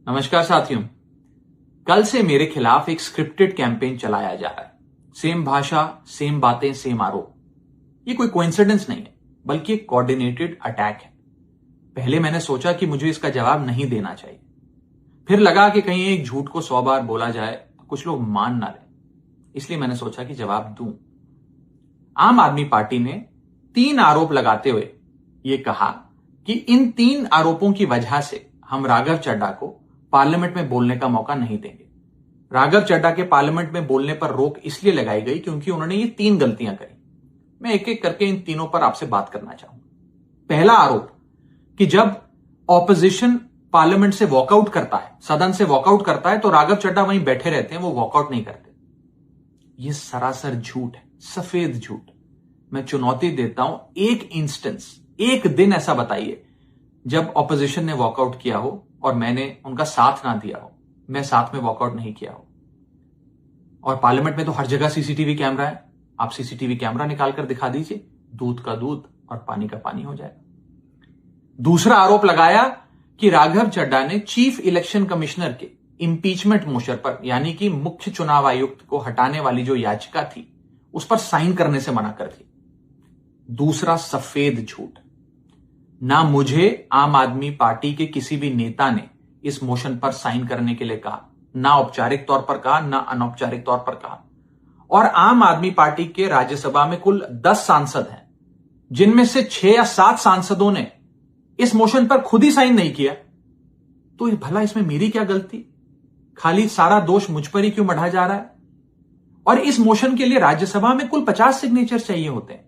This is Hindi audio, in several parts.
नमस्कार साथियों। कल से मेरे खिलाफ एक स्क्रिप्टेड कैंपेन चलाया जा रहा है। सेम भाषा, सेम बातें, सेम आरोप। ये कोई कोइंसिडेंस नहीं है, बल्कि एक कोऑर्डिनेटेड अटैक है। पहले मैंने सोचा कि मुझे इसका जवाब नहीं देना चाहिए। फिर लगा कि कहीं एक झूठ को 100 बार बोला जाए तो कुछ लोग मान ना लें, इसलिए मैंने सोचा कि जवाब दूं। आम आदमी पार्टी ने 3 आरोप लगाते हुए यह कहा कि इन 3 आरोपों की वजह से हम राघव चड्ढा को पार्लियामेंट में बोलने का मौका नहीं देंगे। राघव चड्ढा के पार्लियामेंट में बोलने पर रोक इसलिए लगाई गई क्योंकि उन्होंने ये 3 गलतियां करी। मैं एक एक करके इन तीनों पर आपसे बात करना चाहूंगा। पहला आरोप कि जब ऑपोजिशन पार्लियामेंट से वॉकआउट करता है, सदन से वॉकआउट करता है, तो राघव चड्ढा वहीं बैठे रहते हैं, वो वॉकआउट नहीं करते। यह सरासर झूठ है, सफेद झूठ। मैं चुनौती देता हूं, एक इंस्टेंस, एक दिन ऐसा बताइए जब ऑपोजिशन ने वॉकआउट किया हो और मैंने उनका साथ ना दिया हो, मैं साथ में वॉकआउट नहीं किया हो। और पार्लियामेंट में तो हर जगह सीसीटीवी कैमरा है, आप सीसीटीवी कैमरा निकाल कर दिखा दीजिए, दूध का दूध और पानी का पानी हो जाएगा। दूसरा आरोप लगाया कि राघव चड्ढा ने चीफ इलेक्शन कमिश्नर के इंपीचमेंट मोशन पर, यानी कि मुख्य चुनाव आयुक्त को हटाने वाली जो याचिका थी, उस पर साइन करने से मना कर दी। दूसरा सफेद झूठ। ना मुझे आम आदमी पार्टी के किसी भी नेता ने इस मोशन पर साइन करने के लिए कहा, ना औपचारिक तौर पर कहा, ना अनौपचारिक तौर पर कहा। और आम आदमी पार्टी के राज्यसभा में कुल 10 सांसद हैं, जिनमें से 6 या 7 सांसदों ने इस मोशन पर खुद ही साइन नहीं किया। तो भला इसमें मेरी क्या गलती? खाली सारा दोष मुझ पर ही क्यों मढ़ा जा रहा है? और इस मोशन के लिए राज्यसभा में कुल 50 सिग्नेचर चाहिए होते हैं,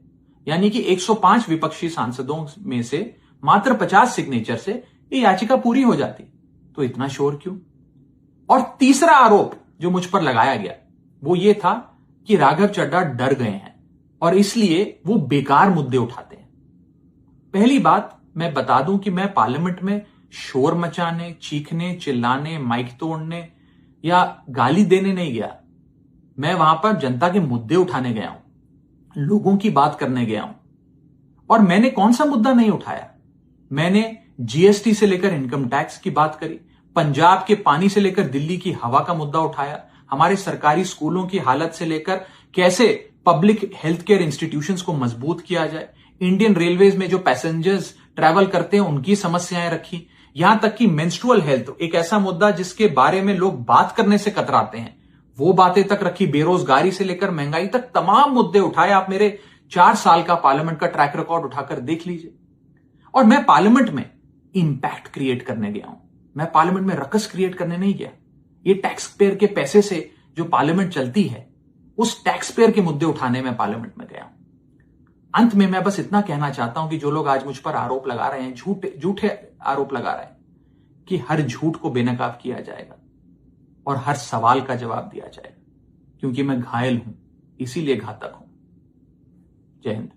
यानी कि 105 विपक्षी सांसदों में से मात्र 50 सिग्नेचर से ये याचिका पूरी हो जाती। तो इतना शोर क्यों? और तीसरा आरोप जो मुझ पर लगाया गया वो ये था कि राघव चड्ढा डर गए हैं और इसलिए वो बेकार मुद्दे उठाते हैं। पहली बात मैं बता दूं कि मैं पार्लियामेंट में शोर मचाने, चीखने, चिल्लाने, माइक तोड़ने या गाली देने नहीं गया। मैं वहां पर जनता के मुद्दे उठाने गया हूं, लोगों की बात करने गया हूं। और मैंने कौन सा मुद्दा नहीं उठाया? मैंने जीएसटी से लेकर इनकम टैक्स की बात करी, पंजाब के पानी से लेकर दिल्ली की हवा का मुद्दा उठाया, हमारे सरकारी स्कूलों की हालत से लेकर कैसे पब्लिक हेल्थ केयर इंस्टीट्यूशंस को मजबूत किया जाए, इंडियन रेलवेज में जो पैसेंजर्स ट्रैवल करते हैं उनकी समस्याएं रखी, यहां तक कि मेंस्ट्रुअल हेल्थ, एक ऐसा मुद्दा जिसके बारे में लोग बात करने से कतराते हैं, वो बातें तक रखी। बेरोजगारी से लेकर महंगाई तक तमाम मुद्दे उठाए। आप मेरे 4 साल का पार्लियामेंट का ट्रैक रिकॉर्ड उठाकर देख लीजिए। और मैं पार्लियामेंट में इंपैक्ट क्रिएट करने गया हूं, मैं पार्लियामेंट में रकस क्रिएट करने नहीं गया। ये टैक्स पेयर के पैसे से जो पार्लियामेंट चलती है, उस टैक्स पेयर के मुद्दे उठाने में पार्लियामेंट में गया हूं। अंत में मैं बस इतना कहना चाहता हूं कि जो लोग आज मुझ पर आरोप लगा रहे हैं, झूठे आरोप लगा रहे हैं, कि हर झूठ को बेनकाब किया जाएगा और हर सवाल का जवाब दिया जाएगा, क्योंकि मैं घायल हूं, इसीलिए घातक हूं। जय हिंद।